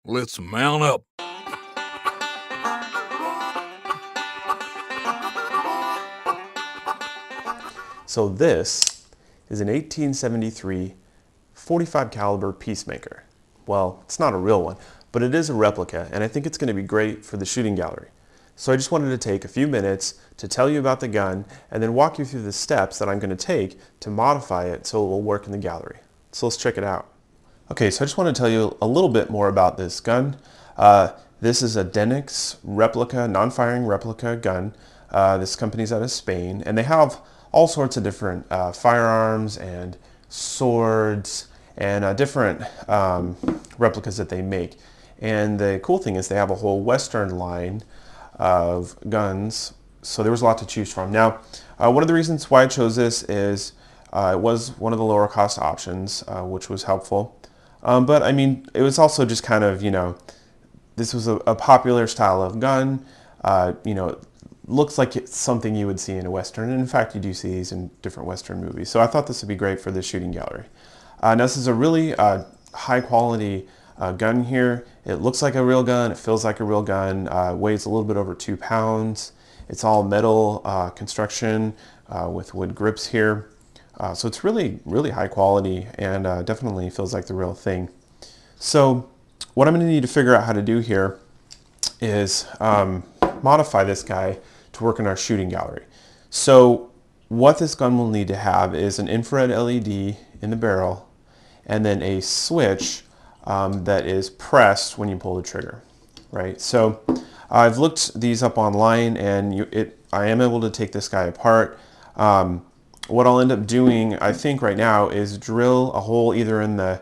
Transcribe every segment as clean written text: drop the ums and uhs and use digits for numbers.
Let's mount up. So this is an 1873 .45 caliber Peacemaker. Well, it's not a real one, but it is a replica, and I think it's going to be great for the shooting gallery. So I just wanted to take a few minutes to tell you about the gun and then walk you through the steps that I'm going to take to modify it so it will work in the gallery. So let's check it out. Okay, so I just want to tell you a little bit more about this gun. This is a Denix replica, non-firing replica gun. This company's out of Spain, and they have all sorts of different firearms and swords and different replicas that they make. And the cool thing is they have a whole Western line of guns, so there was a lot to choose from. Now, one of the reasons why I chose this is it was one of the lower cost options, which was helpful. But I mean, it was also just kind of, this was a popular style of gun. Looks like it's something you would see in a Western. And in fact, you do see these in different Western movies. So I thought this would be great for the shooting gallery. Now this is a really high quality gun here. It looks like a real gun. It feels like a real gun. Weighs a little bit over 2 pounds. It's all metal construction with wood grips here. So it's really, really high quality and definitely feels like the real thing. So what I'm going to need to figure out how to do here is modify this guy to work in our shooting gallery. So what this gun will need to have is an infrared LED in the barrel and then a switch that is pressed when you pull the trigger, right? So I've looked these up online, and I am able to take this guy apart. What I'll end up doing, I think right now, is drill a hole either in the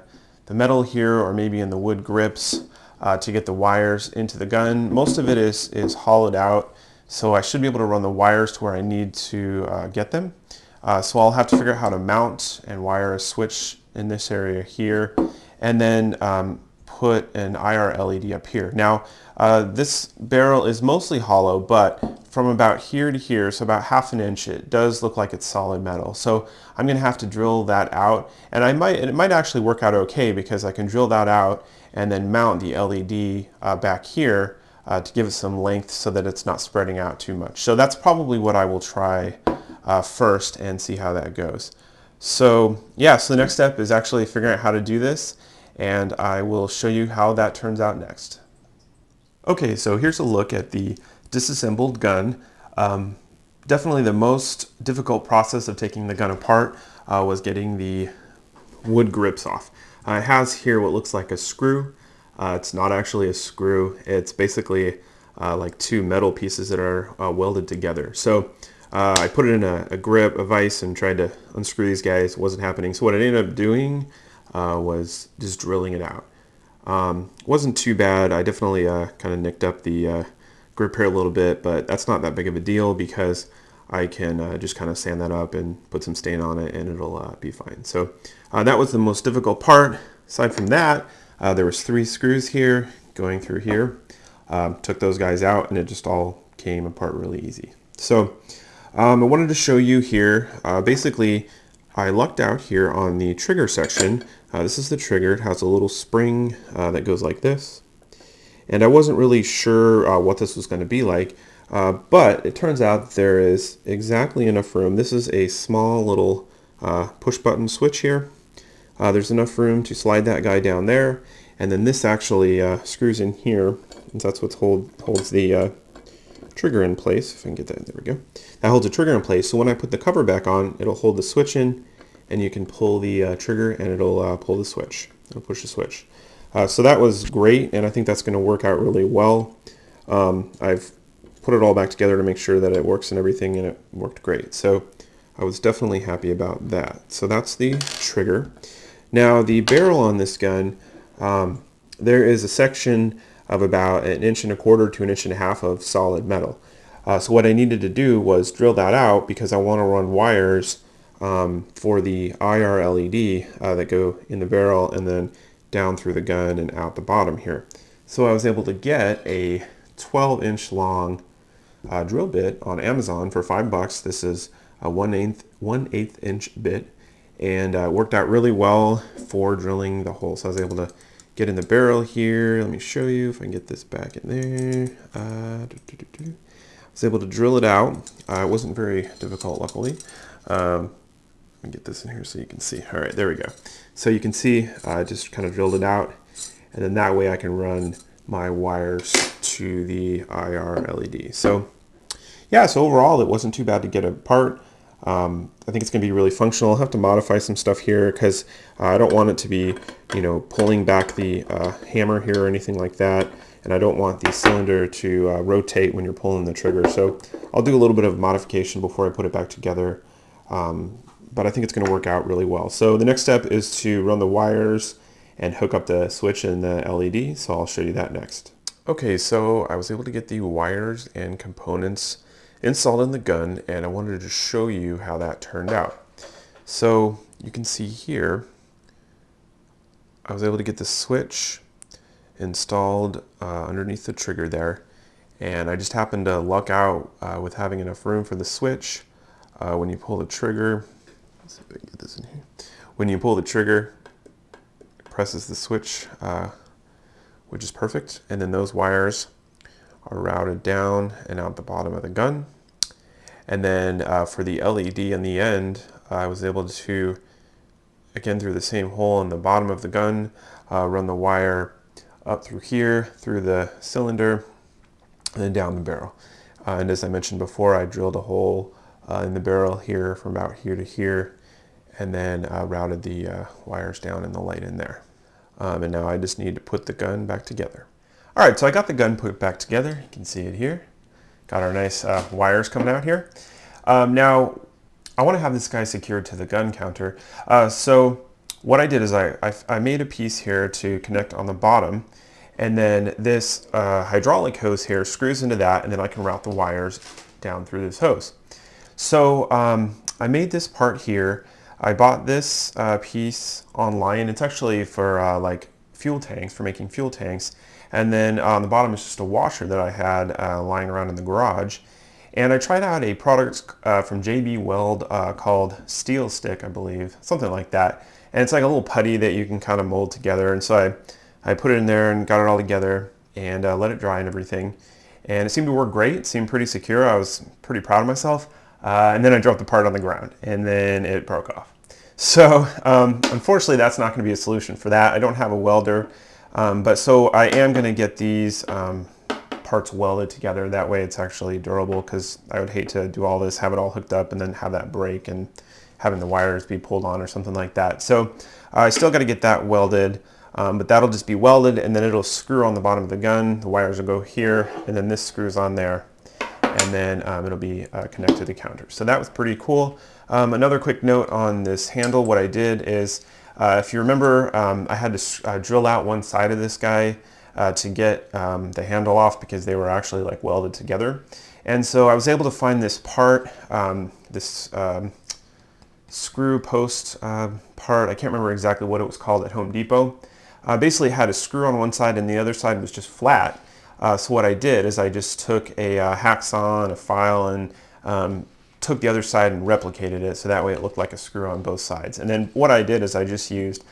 metal here or maybe in the wood grips to get the wires into the gun. Most of it is hollowed out, so I should be able to run the wires to where I need to get them. So I'll have to figure out how to mount and wire a switch in this area here, and then put an IR LED up here. Now, this barrel is mostly hollow, but from about here to here, so about ½ an inch, it does look like it's solid metal. So I'm going to have to drill that out, and it might actually work out okay because I can drill that out and then mount the LED back here to give it some length so that it's not spreading out too much. So that's probably what I will try first and see how that goes. So yeah, so the next step is actually figuring out how to do this, and I will show you how that turns out next. Okay, so here's a look at the disassembled gun. Definitely the most difficult process of taking the gun apart was getting the wood grips off. It has here what looks like a screw. It's not actually a screw. It's basically like two metal pieces that are welded together. So I put it in a grip, a vise, and tried to unscrew these guys. It wasn't happening. So what I ended up doing was just drilling it out. Wasn't too bad. I definitely kind of nicked up the grip here a little bit, but that's not that big of a deal because I can just kind of sand that up and put some stain on it, and it'll be fine. So that was the most difficult part. Aside from that, there was 3 screws here going through here. Took those guys out, and it just all came apart really easy. So I wanted to show you here, basically I lucked out here on the trigger section. This is the trigger. It has a little spring that goes like this. And I wasn't really sure what this was going to be like, but it turns out there is exactly enough room. This is a small little push button switch here. There's enough room to slide that guy down there, and then this actually screws in here, and that's what holds the trigger in place. If I can get that, there we go. That holds the trigger in place, so when I put the cover back on, it'll hold the switch in, and you can pull the trigger, and it'll pull the switch. It'll push the switch. So that was great, and I think that's going to work out really well. I've put it all back together to make sure that it works and everything, and it worked great. So I was definitely happy about that. So that's the trigger. Now the barrel on this gun, there is a section of about 1.25 inches to 1.5 inches of solid metal. So what I needed to do was drill that out because I want to run wires for the IR LED that go in the barrel and then down through the gun and out the bottom here. So I was able to get a 12-inch long drill bit on Amazon for $5. This is a 1/8 inch bit, and worked out really well for drilling the hole. So I was able to get in the barrel here. Let me show you if I can get this back in there. I was able to drill it out. It wasn't very difficult, luckily. Let me get this in here so you can see. All right, there we go. So you can see I just kind of drilled it out, and then that way I can run my wires to the IR LED. So yeah, so overall it wasn't too bad to get apart. I think it's going to be really functional. I'll have to modify some stuff here because I don't want it to be, you know, pulling back the hammer here or anything like that. And I don't want the cylinder to rotate when you're pulling the trigger. So I'll do a little bit of modification before I put it back together. But I think it's going to work out really well. So the next step is to run the wires and hook up the switch and the LED. So I'll show you that next. Okay, so I was able to get the wires and components installed in the gun, and I wanted to show you how that turned out. So you can see here, I was able to get the switch installed underneath the trigger there, and I just happened to luck out with having enough room for the switch. When you pull the trigger, let's see if I can get this in here. When you pull the trigger, it presses the switch, which is perfect, and then those wires are routed down and out the bottom of the gun. And then for the LED in the end, I was able to, again through the same hole in the bottom of the gun, run the wire up through here, through the cylinder, and then down the barrel. And as I mentioned before, I drilled a hole in the barrel here from about here to here, and then routed the wires down and the light in there. And now I just need to put the gun back together. All right, so I got the gun put back together. You can see it here. Got our nice wires coming out here. Now, I want to have this guy secured to the gun counter. So what I did is I made a piece here to connect on the bottom, and then this hydraulic hose here screws into that, and then I can route the wires down through this hose. So I made this part here. I bought this piece online. It's actually for like fuel tanks, for making fuel tanks. And then on the bottom is just a washer that I had lying around in the garage. And I tried out a product from JB Weld called Steel Stick, I believe, something like that. And it's like a little putty that you can kind of mold together. And so I put it in there and got it all together and let it dry and everything. And it seemed to work great. It seemed pretty secure. I was pretty proud of myself. And then I dropped the part on the ground, and then it broke off. So unfortunately, that's not going to be a solution for that. I don't have a welder. But so I am going to get these parts welded together. That way it's actually durable, because I would hate to do all this, have it all hooked up, and then have that break and having the wires be pulled on or something like that. So I still got to get that welded, but that'll just be welded, and then it'll screw on the bottom of the gun. The wires will go here, and then this screws on there, and then it'll be connected to the counter. So that was pretty cool. Another quick note on this handle, what I did is, if you remember, I had to drill out one side of this guy to get the handle off, because they were actually like welded together. And so I was able to find this part, this screw post part. I can't remember exactly what it was called at Home Depot. Basically had a screw on one side and the other side was just flat. So what I did is I just took a hacksaw and a file and took the other side and replicated it, so that way it looked like a screw on both sides. And then what I did is I just used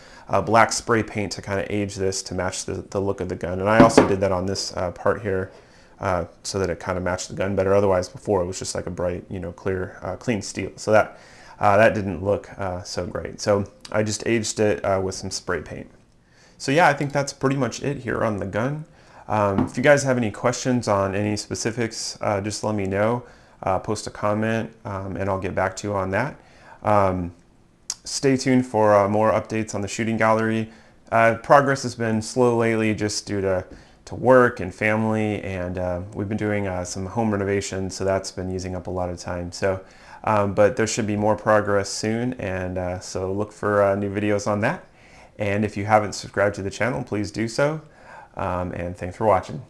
black spray paint to kind of age this to match the look of the gun. And I also did that on this part here so that it kind of matched the gun better. Otherwise, before it was just like a bright, you know, clear, clean steel. So that didn't look so great. So I just aged it with some spray paint. So yeah, I think that's pretty much it here on the gun. If you guys have any questions on any specifics, just let me know. Post a comment and I'll get back to you on that. Stay tuned for more updates on the shooting gallery. Progress has been slow lately just due to work and family, and we've been doing some home renovations, so that's been using up a lot of time. So, but there should be more progress soon, and so look for new videos on that. And if you haven't subscribed to the channel, please do so. And thanks for watching.